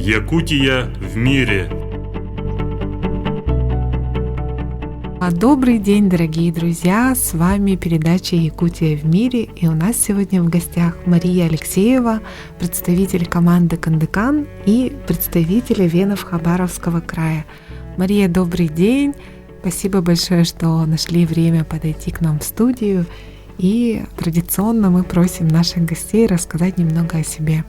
Якутия в мире. Добрый день, дорогие друзья! С вами передача «Якутия в мире», и у нас сегодня в гостях Мария Алексеева, представитель команды «Кандыкан» и представитель эвенов Хабаровского края. Мария, добрый день! Спасибо большое, что нашли время подойти к нам в студию, и традиционно мы просим наших гостей рассказать немного о себе.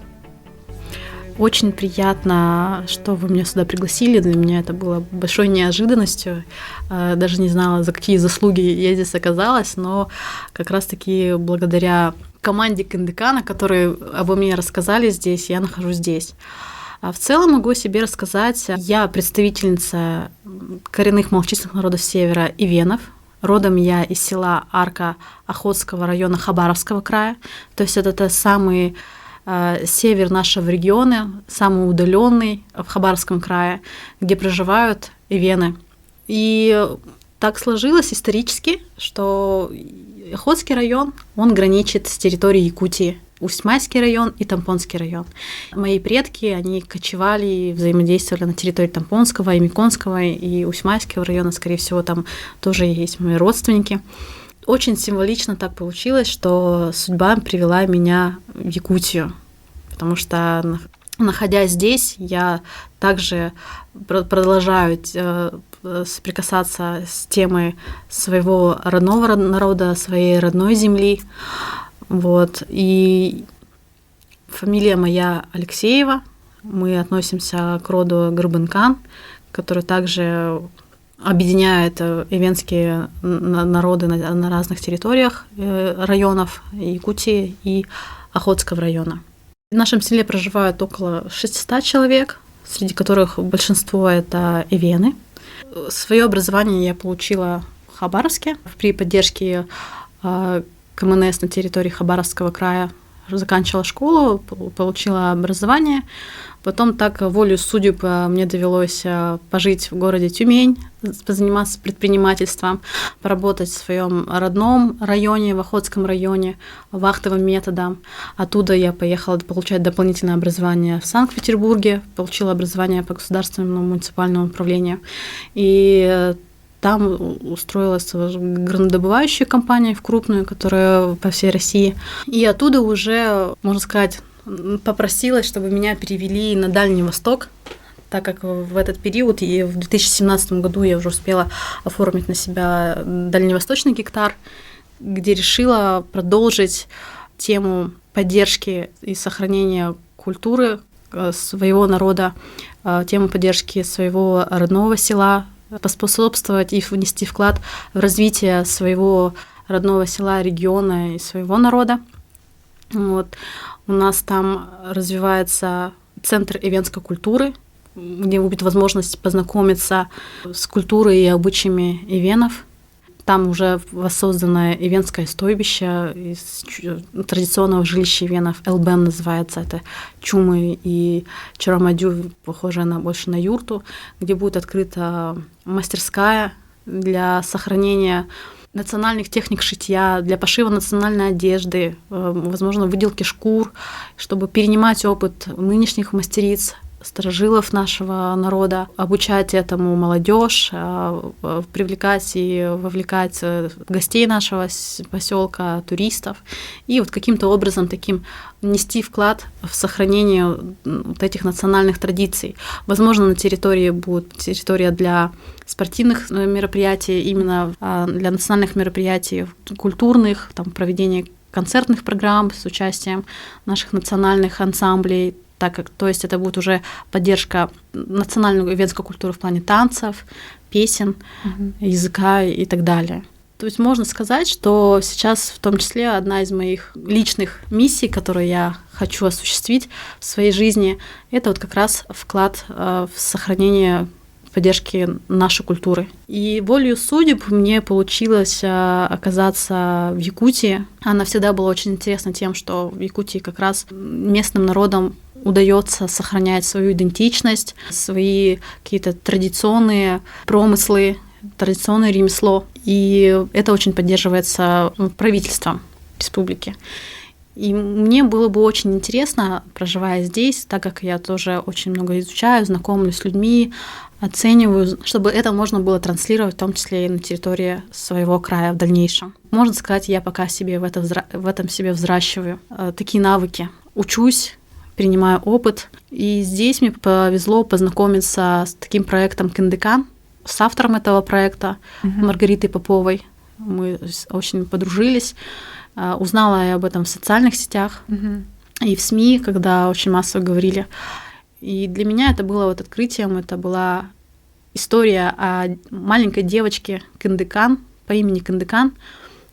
Очень приятно, что вы меня сюда пригласили. Для меня это было большой неожиданностью. Даже не знала, за какие заслуги я здесь оказалась, но как раз-таки благодаря команде Кандыкана, которые обо мне рассказали здесь, я нахожусь здесь. А в целом могу о себе рассказать. Я представительница коренных малочисленных народов Севера эвенов. Родом я из села Арка Охотского района Хабаровского края. То есть это самый север нашего региона, самый удаленный в Хабаровском крае, где проживают эвены. И так сложилось исторически, что Охотский район, он граничит с территорией Якутии, Усть-Майский район и Тампонский район. Мои предки, они кочевали и взаимодействовали на территории Тампонского, и Миконского, и Усть-Майского района, скорее всего, там тоже есть мои родственники. Очень символично так получилось, что судьба привела меня в Якутию, потому что, находясь здесь, я также продолжаю соприкасаться с темой своего родного народа, своей родной земли. Вот. И фамилия моя Алексеева. Мы относимся к роду Гырбынкан, который также объединяет эвенские народы на разных территориях районов Якутии и Охотского района. В нашем селе проживают около 600 человек, среди которых большинство это эвены. Свое образование я получила в Хабаровске при поддержке КМНС на территории Хабаровского края. Заканчивала школу, получила образование. Потом так волею судеб мне довелось пожить в городе Тюмень, позаниматься предпринимательством, поработать в своем родном районе, в Охотском районе, вахтовым методом. Оттуда я поехала получать дополнительное образование в Санкт-Петербурге, получила образование по государственному муниципальному управлению. И там устроилась в горнодобывающую компанию, в крупную, которая по всей России. И оттуда уже, можно сказать, попросилась, чтобы меня перевели на Дальний Восток, так как в этот период, и в 2017 году я уже успела оформить на себя дальневосточный гектар, где решила продолжить тему поддержки и сохранения культуры своего народа, тему поддержки своего родного села, поспособствовать и внести вклад в развитие своего родного села, региона и своего народа. Вот. У нас там развивается центр эвенской культуры, где будет возможность познакомиться с культурой и обычаями эвенов. Там уже воссоздано эвенское стойбище из традиционного жилища эвенов. Элбэм называется, это чумы и чарамадю, похожая больше на юрту, где будет открыта мастерская для сохранения национальных техник шитья, для пошива национальной одежды, возможно, выделки шкур, чтобы перенимать опыт нынешних мастериц, старожилов нашего народа, обучать этому молодежь, привлекать и вовлекать гостей нашего поселка, туристов, и вот каким-то образом таким нести вклад в сохранение вот этих национальных традиций. Возможно, на территории будет территория для спортивных мероприятий, именно для национальных мероприятий, культурных, там, проведение концертных программ с участием наших национальных ансамблей, то есть это будет уже поддержка национальной эвенской культуры в плане танцев, песен, языка и так далее. То есть можно сказать, что сейчас в том числе одна из моих личных миссий, которую я хочу осуществить в своей жизни, это вот как раз вклад в сохранение поддержки нашей культуры. И волею судеб мне получилось оказаться в Якутии. Она всегда была очень интересна тем, что в Якутии как раз местным народам удается сохранять свою идентичность, свои какие-то традиционные промыслы, традиционное ремесло. И это очень поддерживается правительством республики. И мне было бы очень интересно, проживая здесь, так как я тоже очень много изучаю, знакомлюсь с людьми, оцениваю, чтобы это можно было транслировать, в том числе и на территории своего края в дальнейшем. Можно сказать, я пока себе в этом себе взращиваю такие навыки. Учусь, принимаю опыт. И здесь мне повезло познакомиться с таким проектом «Кындыкан», с автором этого проекта, Маргаритой Поповой. Мы очень подружились. Узнала я об этом в социальных сетях и в СМИ, когда очень массово говорили. И для меня это было вот открытием, это была история о маленькой девочке Кындыкан по имени Кындыкан,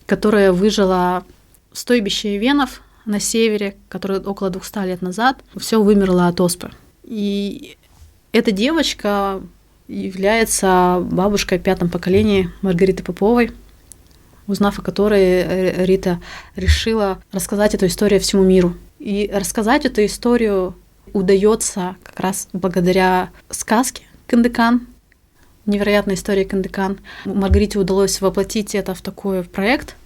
которая выжила в стойбище эвенов на севере, которое около 200 лет назад все вымерло от оспы. И эта девочка является бабушкой в 5-м поколении Маргариты Поповой, узнав о которой, Рита решила рассказать эту историю всему миру. И рассказать эту историю удается как раз благодаря сказке «Кындыкан», невероятной истории «Кындыкан». Маргарите удалось воплотить это в такой проект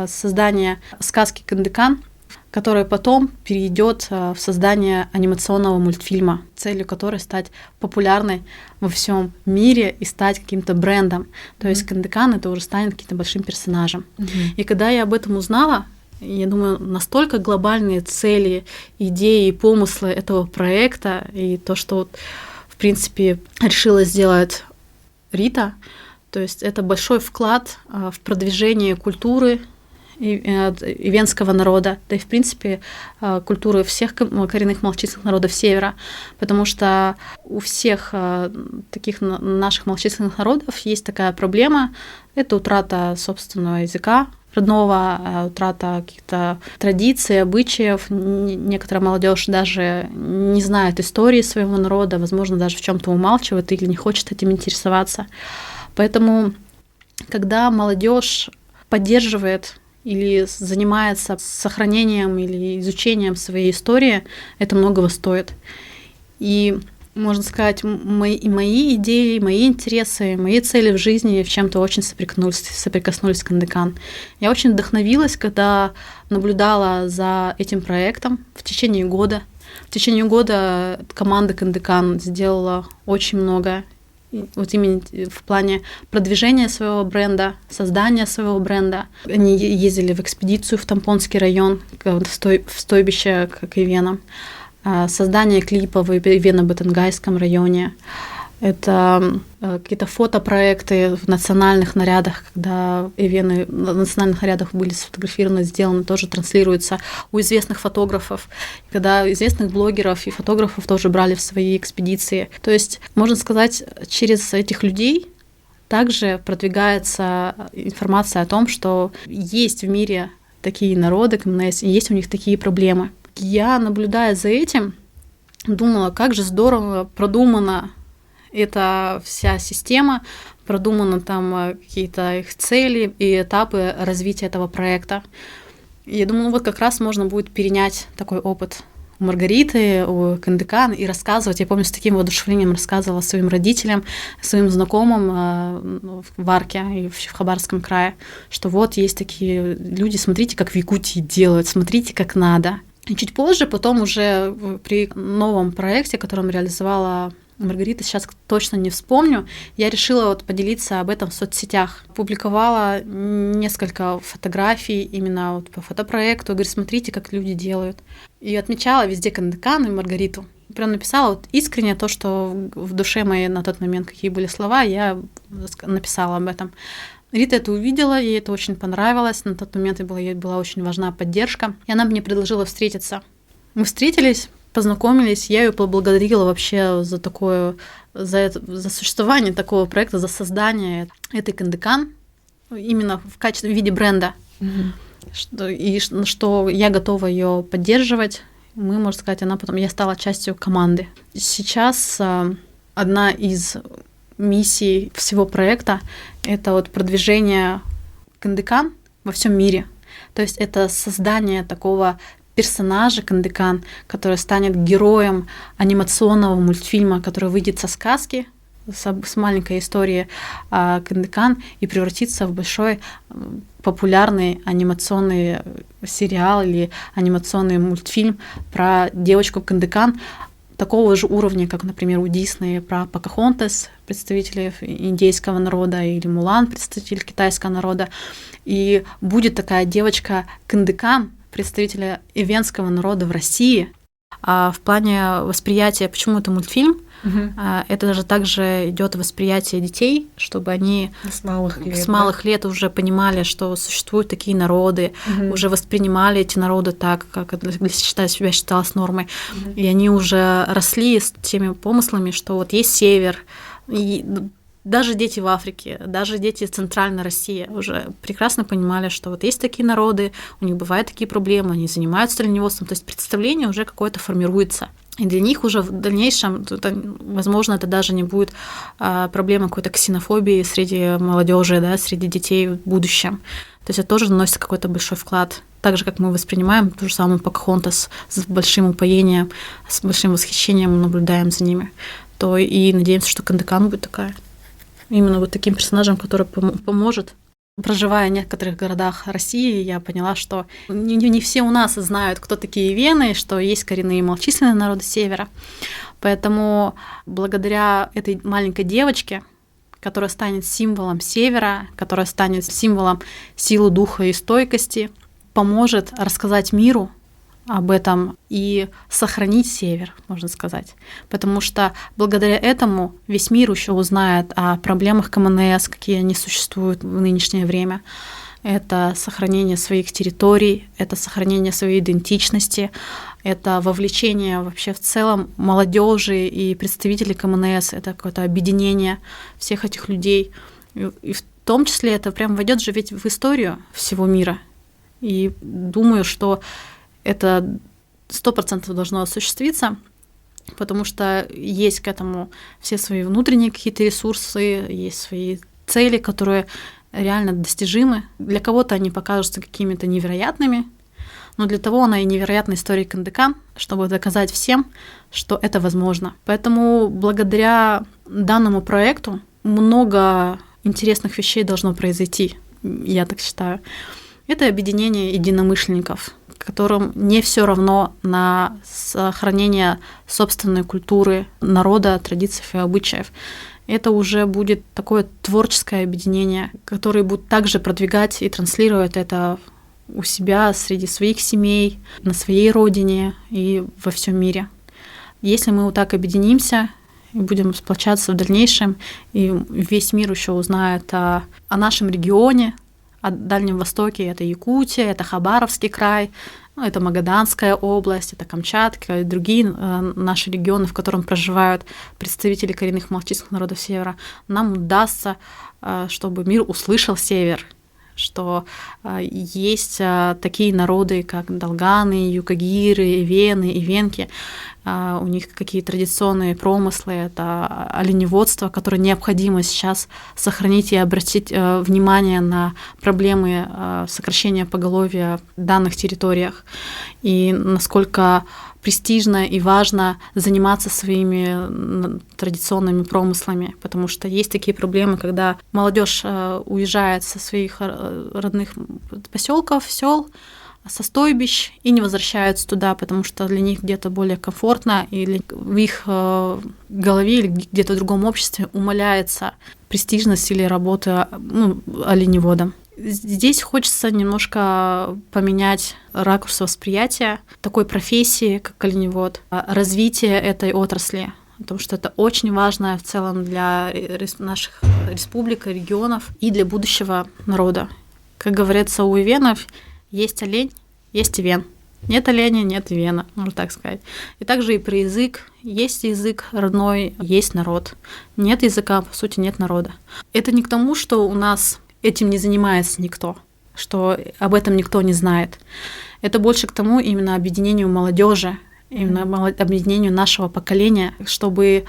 создания сказки «Кындыкан», которая потом перейдет в создание анимационного мультфильма, целью которой стать популярной во всем мире и стать каким-то брендом. То есть Кындыкан это уже станет каким-то большим персонажем. И когда я об этом узнала, я думаю, настолько глобальные цели, идеи и помыслы этого проекта, и то, что, в принципе, решила сделать Рита, то есть это большой вклад в продвижение культуры ивенского народа, да и, в принципе, культуры всех коренных малочисленных народов Севера, потому что у всех таких наших малочисленных народов есть такая проблема — это утрата собственного языка родного, утрата каких-то традиций, обычаев. Некоторая молодежь даже не знает истории своего народа, возможно, даже в чем-то умалчивает или не хочет этим интересоваться. Поэтому, когда молодежь поддерживает или занимается сохранением или изучением своей истории, это многого стоит. И, можно сказать, мои идеи, мои интересы, мои цели в жизни в чем-то очень соприкоснулись с Кындыкан. Я очень вдохновилась, когда наблюдала за этим проектом в течение года. В течение года команда Кындыкан сделала очень много. Вот именно в плане продвижения своего бренда, создания своего бренда. Они ездили в экспедицию в Тампонский район, в стойбище к эвенам, создание клипа в Эвено-Батангайском районе. Это какие-то фотопроекты в национальных нарядах, когда эвены в национальных нарядах были сфотографированы, сделаны, тоже транслируются у известных фотографов, когда известных блогеров и фотографов тоже брали в свои экспедиции. То есть, можно сказать, через этих людей также продвигается информация о том, что есть в мире такие народы, и есть у них такие проблемы. Я, наблюдая за этим, думала, как же здорово продумана эта вся система, продуманы там какие-то их цели и этапы развития этого проекта. И я думала, вот как раз можно будет перенять такой опыт у Маргариты, у Кындыкан и рассказывать. Я помню, с таким воодушевлением рассказывала своим родителям, своим знакомым в Арке и в Хабаровском крае, что вот есть такие люди, смотрите, как в Якутии делают, смотрите, как надо. И чуть позже, потом уже при новом проекте, который реализовала Маргарита, сейчас точно не вспомню, я решила вот поделиться об этом в соцсетях. Публиковала несколько фотографий именно вот по фотопроекту. Говорю, смотрите, как люди делают. И отмечала везде Кындыкан и Маргариту. Прям написала вот искренне то, что в душе моей на тот момент, какие были слова, я написала об этом. Рита это увидела, ей это очень понравилось. На тот момент ей была очень важна поддержка. И она мне предложила встретиться. Мы встретились, познакомились, я ее поблагодарила вообще за существование такого проекта, за создание этой Кындыкан именно в виде бренда. И что я готова ее поддерживать. Мы, можно сказать, я стала частью команды. Сейчас одна из миссий всего проекта — это вот продвижение Кындыкан во всем мире. То есть это создание такого персонажа Кындыкан, который станет героем анимационного мультфильма, который выйдет со сказки с маленькой истории Кындыкан и превратиться в большой популярный анимационный сериал или анимационный мультфильм про девочку Кындыкан такого же уровня, как, например, у Диснея про Покахонтас, представителей индейского народа, или Мулан, представитель китайского народа. И будет такая девочка Кындыкан, представителя ивенского народа в России. А в плане восприятия, почему это мультфильм, это же также идет восприятие детей, чтобы они с малых лет уже понимали, что существуют такие народы, уже воспринимали эти народы так, как для себя считалось нормой. И они уже росли с теми помыслами, что вот есть север, и даже дети в Африке, даже дети в Центральной России уже прекрасно понимали, что вот есть такие народы, у них бывают такие проблемы, они занимаются оленеводством, то есть представление уже какое-то формируется. И для них уже в дальнейшем, возможно, это даже не будет проблема какой-то ксенофобии среди молодежи, да, среди детей в будущем. То есть это тоже наносит какой-то большой вклад. Так же, как мы воспринимаем ту же самую Покахонтас с большим упоением, с большим восхищением наблюдаем за ними, то и надеемся, что Кындыкан будет такая. Именно вот таким персонажем, который поможет. Проживая в некоторых городах России, я поняла, что не все у нас знают, кто такие вены, что есть коренные и малочисленные народы Севера. Поэтому благодаря этой маленькой девочке, которая станет символом Севера, которая станет символом силы духа и стойкости, поможет рассказать миру об этом и сохранить Север, можно сказать. Потому что благодаря этому весь мир еще узнает о проблемах КМНС, какие они существуют в нынешнее время. Это сохранение своих территорий, это сохранение своей идентичности, это вовлечение вообще в целом молодежи и представителей КМНС, это какое-то объединение всех этих людей. И в том числе это прям войдет же ведь в историю всего мира. И думаю, что это 100% должно осуществиться, потому что есть к этому все свои внутренние какие-то ресурсы, есть свои цели, которые реально достижимы. Для кого-то они покажутся какими-то невероятными, но для того она и невероятная история Кындыкан, чтобы доказать всем, что это возможно. Поэтому благодаря данному проекту много интересных вещей должно произойти, я так считаю. Это объединение единомышленников, которым не все равно на сохранение собственной культуры, народа, традиций и обычаев. Это уже будет такое творческое объединение, которое будет также продвигать и транслировать это у себя, среди своих семей, на своей родине и во всем мире. Если мы вот так объединимся и будем сплочаться в дальнейшем, и весь мир еще узнает о нашем регионе, о Дальнем Востоке, это Якутия, это Хабаровский край, это Магаданская область, это Камчатка и другие наши регионы, в котором проживают представители коренных малочисленных народов Севера, нам удастся, чтобы мир услышал Север, что есть такие народы, как долганы, юкагиры, ивены, ивенки. У них какие традиционные промыслы, это оленеводство, которое необходимо сейчас сохранить и обратить внимание на проблемы сокращения поголовья в данных территориях. И насколько престижно и важно заниматься своими традиционными промыслами, потому что есть такие проблемы, когда молодежь уезжает со своих родных поселков, сел, со стойбищ и не возвращаются туда, потому что для них где-то более комфортно, или в их голове или где-то в другом обществе умаляется престижность или работа оленеводом. Здесь хочется немножко поменять ракурс восприятия такой профессии, как оленевод, развитие этой отрасли, потому что это очень важно в целом для наших республик, регионов и для будущего народа. Как говорится, у ивенов есть олень, есть ивен. Нет оленя, нет ивена, можно так сказать. И также и про язык. Есть язык родной, есть народ. Нет языка, по сути, нет народа. Это не к тому, что у нас этим не занимается никто, что об этом никто не знает. Это больше к тому именно объединению молодежи, именно объединению нашего поколения, чтобы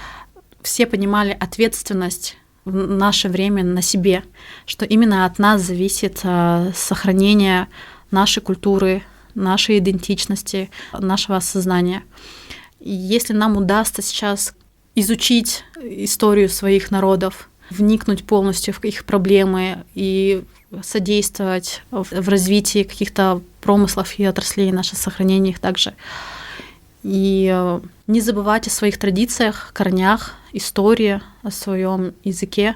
все понимали ответственность в наше время на себе, что именно от нас зависит сохранение нашей культуры, нашей идентичности, нашего осознания. И если нам удастся сейчас изучить историю своих народов, вникнуть полностью в их проблемы и содействовать в развитии каких-то промыслов и отраслей, наше сохранение их также. И не забывать о своих традициях, корнях, истории, о своем языке.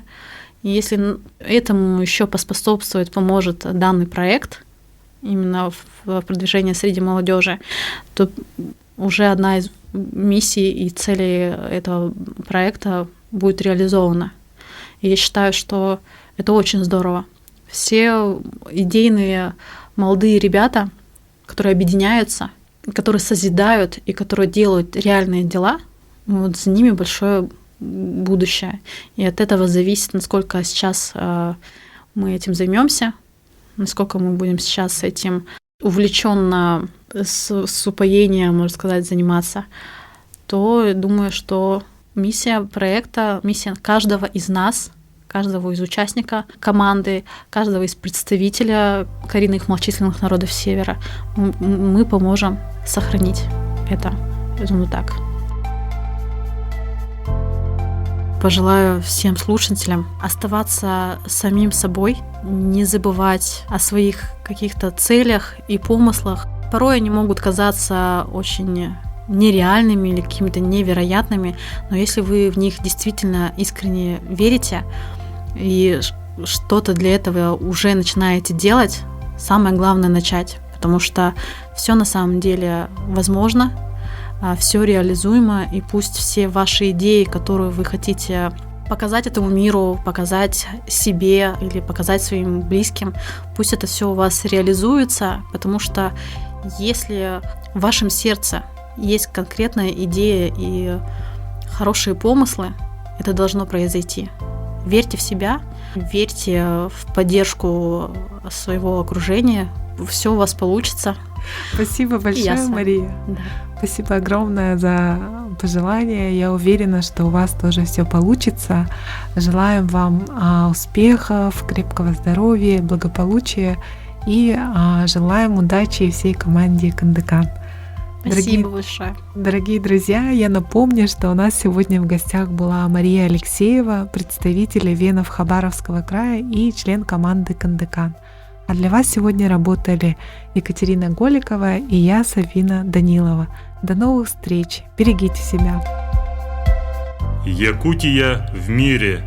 И если этому еще поспособствует, поможет данный проект именно в продвижении среди молодежи, то уже одна из миссий и целей этого проекта будет реализована. И я считаю, что это очень здорово. Все идейные молодые ребята, которые объединяются, которые созидают и которые делают реальные дела, вот за ними большое будущее. И от этого зависит, насколько сейчас мы этим займемся, насколько мы будем сейчас этим увлеченно, с упоением, можно сказать, заниматься, то думаю, что миссия проекта, миссия каждого из нас, каждого из участника команды, каждого из представителя коренных малочисленных народов Севера, мы поможем сохранить это. Я думаю, так. Пожелаю всем слушателям оставаться самим собой, не забывать о своих каких-то целях и помыслах. Порой они могут казаться очень нереальными или какими-то невероятными, но если вы в них действительно искренне верите и что-то для этого уже начинаете делать, самое главное начать, потому что все на самом деле возможно, все реализуемо, и пусть все ваши идеи, которые вы хотите показать этому миру, показать себе или показать своим близким, пусть это все у вас реализуется, потому что если в вашем сердце есть конкретная идея и хорошие помыслы, это должно произойти. Верьте в себя, верьте в поддержку своего окружения, все у вас получится. Спасибо большое, Мария. Да. Спасибо огромное за пожелания. Я уверена, что у вас тоже все получится. Желаем вам успехов, крепкого здоровья, благополучия и желаем удачи всей команде Кандыкан. Спасибо большое. Дорогие друзья, я напомню, что у нас сегодня в гостях была Мария Алексеева, представитель венов Хабаровского края и член команды Кандыкан. А для вас сегодня работали Екатерина Голикова и я, Сафина Данилова. До новых встреч! Берегите себя! Якутия в мире.